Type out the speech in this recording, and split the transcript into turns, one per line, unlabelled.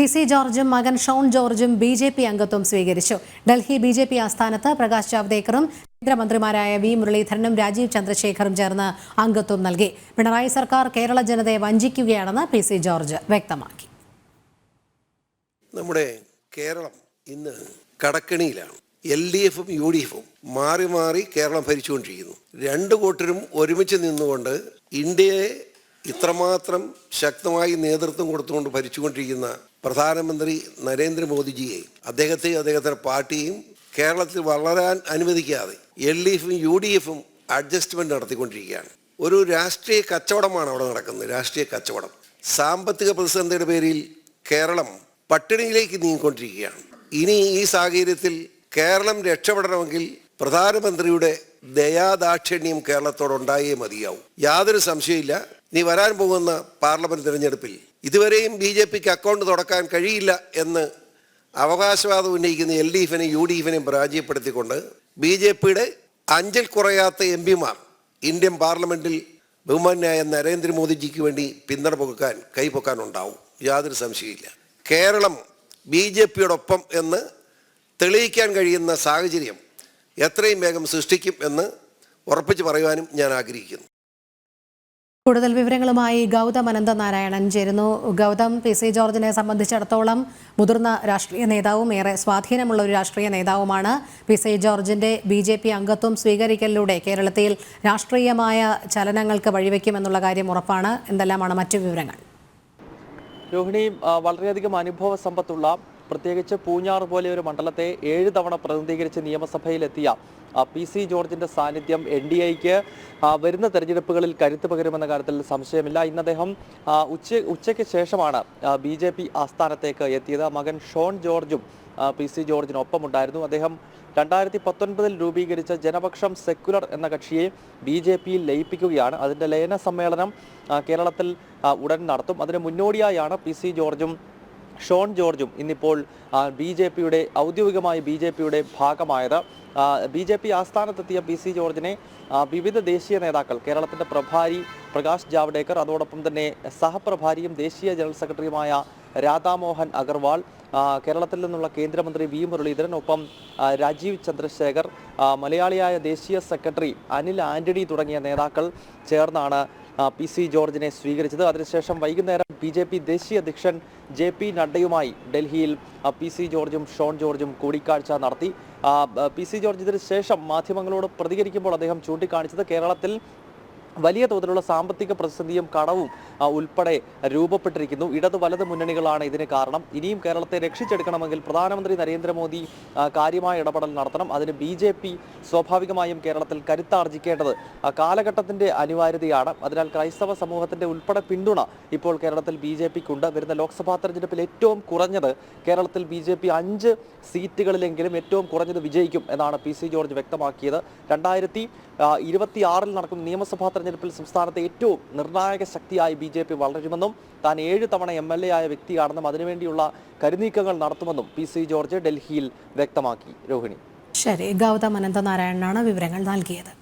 PC. ജോർജും മകൻ Sean ജോർജും ബി.ജെ.പി. അംഗത്വം സ്വീകരിച്ചു. ഡൽഹി ബി.ജെ.പി. ആസ്ഥാനത്ത് പ്രകാശ് ജാവ്ദേക്കറും കേന്ദ്രമന്ത്രിമാരായ വി. മുരളീധരനും രാജീവ് ചന്ദ്രശേഖറും ചേർന്ന് അംഗത്വം നൽകി. പിണറായി സർക്കാർ കേരള ജനതയെ വഞ്ചിക്കുകയാണെന്ന് പി.സി. ജോർജ് വ്യക്തമാക്കി.
നമ്മുടെ കേരളം ഇന്ന് കടക്കണിയിലാണ്. LDFും UDFും മാറി മാറി കേരളം ഭരിച്ചുകൊണ്ടിരിക്കുന്നു. രണ്ടു കൂട്ടരും ഒരുമിച്ച് നിന്നുകൊണ്ട് ഇന്ത്യയെ ഇത്രമാത്രം ശക്തമായി നേതൃത്വം കൊടുത്തുകൊണ്ട് ഭരിച്ചുകൊണ്ടിരിക്കുന്ന പ്രധാനമന്ത്രി നരേന്ദ്രമോദിജിയെ അദ്ദേഹത്തിന്റെ പാർട്ടിയും കേരളത്തിൽ വളരാൻ അനുവദിക്കാതെ LDFും UDFും അഡ്ജസ്റ്റ്മെന്റ് നടത്തിക്കൊണ്ടിരിക്കുകയാണ്. ഒരു രാഷ്ട്രീയ കച്ചവടമാണ് അവിടെ നടക്കുന്നത്. രാഷ്ട്രീയ കച്ചവടം. സാമ്പത്തിക പ്രതിസന്ധിയുടെ പേരിൽ കേരളം പട്ടിണിയിലേക്ക് നീങ്ങിക്കൊണ്ടിരിക്കുകയാണ്. ഇനി ഈ സാഹചര്യത്തിൽ കേരളം രക്ഷപ്പെടണമെങ്കിൽ പ്രധാനമന്ത്രിയുടെ ദയാദാക്ഷിണ്യം കേരളത്തോടുണ്ടായേ മതിയാവും. യാതൊരു സംശയമില്ല. നീ വരാൻ പോകുന്ന പാർലമെന്റ് തിരഞ്ഞെടുപ്പിൽ ഇതുവരെയും BJPക്ക് അക്കൗണ്ട് തുറക്കാൻ കഴിയില്ല എന്ന് അവകാശവാദം ഉന്നയിക്കുന്ന LDFിനെയും UDFിനെയും പരാജയപ്പെടുത്തിക്കൊണ്ട് BJPയുടെ 5-ൽ കുറയാത്ത MPമാർ ഇന്ത്യൻ പാർലമെന്റിൽ ബഹുമാന്യായ നരേന്ദ്രമോദിജിക്ക് വേണ്ടി പിന്തുണ പൊക്കാൻ കൈപൊക്കാനുണ്ടാവും. യാതൊരു സംശയമില്ല. കേരളം BJPയോടൊപ്പം എന്ന് തെളിയിക്കാൻ കഴിയുന്ന സാഹചര്യം എത്രയും വേഗം സൃഷ്ടിക്കും എന്ന് ഉറപ്പിച്ച് പറയുവാനും ഞാൻ ആഗ്രഹിക്കുന്നു.
കൂടുതൽ വിവരങ്ങളുമായി ഗൗതം അനന്തനാരായണൻ ചേരുന്നു. ഗൗതം, പി.സി. ജോർജിനെ സംബന്ധിച്ചിടത്തോളം മുതിർന്ന രാഷ്ട്രീയ നേതാവും ഏറെ സ്വാധീനമുള്ള ഒരു രാഷ്ട്രീയ നേതാവുമാണ്. പി.സി. ജോർജിന്റെ BJP അംഗത്വം സ്വീകരിക്കലിലൂടെ കേരളത്തിൽ രാഷ്ട്രീയമായ ചലനങ്ങൾക്ക് വഴിവെക്കുമെന്നുള്ള കാര്യം ഉറപ്പാണ്. എന്തെല്ലാമാണ് മറ്റു വിവരങ്ങൾ?
രോഹിണി, വളരെയധികം അനുഭവ സമ്പത്തുള്ള, പ്രത്യേകിച്ച് പൂഞ്ഞാർ പോലെ ഒരു മണ്ഡലത്തെ 7 തവണ പ്രതിനിധീകരിച്ച് നിയമസഭയിലെത്തിയ പി.സി. ജോർജിന്റെ സാന്നിധ്യം NDAക്ക് വരുന്ന തെരഞ്ഞെടുപ്പുകളിൽ കരുത്ത് പകരുമെന്ന കാര്യത്തിൽ സംശയമില്ല. ഇന്ന് അദ്ദേഹം ഉച്ചയ്ക്ക് ശേഷമാണ് BJP ആസ്ഥാനത്തേക്ക് എത്തിയത്. മകൻ ഷോൺ ജോർജും പി.സി. ജോർജിനൊപ്പമുണ്ടായിരുന്നു. അദ്ദേഹം 2019 രൂപീകരിച്ച ജനപക്ഷം സെക്കുലർ എന്ന കക്ഷിയെ BJPയിൽ ലയിപ്പിക്കുകയാണ്. അതിൻ്റെ ലയന സമ്മേളനം കേരളത്തിൽ ഉടൻ നടത്തും. അതിന് മുന്നോടിയായാണ് പി.സി. ജോർജും ഷോൺ ജോർജും ഇന്നിപ്പോൾ ഔദ്യോഗികമായി BJPയുടെ ഭാഗമായത്. BJP ആസ്ഥാനത്തെത്തിയ PC. ജോർജിനെ വിവിധ ദേശീയ നേതാക്കൾ, കേരളത്തിൻ്റെ പ്രഭാരി പ്രകാശ് ജാവ്ദേക്കർ, അതോടൊപ്പം തന്നെ സഹപ്രഭാരിയും ദേശീയ ജനറൽ സെക്രട്ടറിയുമായ രാധാമോഹൻ അഗർവാൾ, കേരളത്തിൽ നിന്നുള്ള കേന്ദ്രമന്ത്രി വി. മുരളീധരൻ, ഒപ്പം രാജീവ് ചന്ദ്രശേഖർ, മലയാളിയായ ദേശീയ സെക്രട്ടറി അനിൽ ആന്റണി തുടങ്ങിയ നേതാക്കൾ ചേർന്നാണ് പി.സി. ജോർജിനെ സ്വീകരിച്ചത്. അതിനുശേഷം വൈകുന്നേരം BJP ദേശീയ അധ്യക്ഷൻ JP നഡ്ഡയുമായി ഡൽഹിയിൽ പി.സി. ജോർജും ഷോൺ ജോർജും കൂടിക്കാഴ്ച നടത്തി. പി.സി. ജോർജ് ഇതിന് ശേഷം മാധ്യമങ്ങളോട് പ്രതികരിക്കുമ്പോൾ അദ്ദേഹം ചൂണ്ടിക്കാണിച്ചത് കേരളത്തിൽ വലിയ തോതിലുള്ള സാമ്പത്തിക പ്രതിസന്ധിയും കടവും ഉൾപ്പെടെ രൂപപ്പെട്ടിരിക്കുന്നു. ഇടത് വലത് മുന്നണികളാണ് ഇതിന് കാരണം. ഇനിയും കേരളത്തെ രക്ഷിച്ചെടുക്കണമെങ്കിൽ പ്രധാനമന്ത്രി നരേന്ദ്രമോദി കാര്യമായ ഇടപെടൽ നടത്തണം. അതിന് BJP സ്വാഭാവികമായും കേരളത്തിൽ കരുത്താർജിക്കേണ്ടത് കാലഘട്ടത്തിൻ്റെ അനിവാര്യതയാണ്. അതിനാൽ ക്രൈസ്തവ സമൂഹത്തിൻ്റെ ഉൾപ്പെടെ പിന്തുണ ഇപ്പോൾ കേരളത്തിൽ BJPക്കുണ്ട്. വരുന്ന ലോക്സഭാ തെരഞ്ഞെടുപ്പിൽ ഏറ്റവും കുറഞ്ഞത് കേരളത്തിൽ BJP 5 സീറ്റുകളിലെങ്കിലും ഏറ്റവും കുറഞ്ഞത് വിജയിക്കും എന്നാണ് പി.സി. ജോർജ് വ്യക്തമാക്കിയത്. 2026 നടക്കുന്ന നിയമസഭാ തെരഞ്ഞെടുപ്പിൽ സംസ്ഥാനത്തെ ഏറ്റവും നിർണായക ശക്തിയായി BJP വളരുമെന്നും താൻ 7 തവണ MLA ആയ വ്യക്തിയാണെന്നും അതിനുവേണ്ടിയുള്ള കരുനീക്കങ്ങൾ നടത്തുമെന്നും പി.സി. ജോർജ് ഡൽഹിയിൽ വ്യക്തമാക്കി. രോഹിണി.
ശരി, ഗൗതം അനന്തനാരായണനാണ് വിവരങ്ങൾ നൽകിയത്.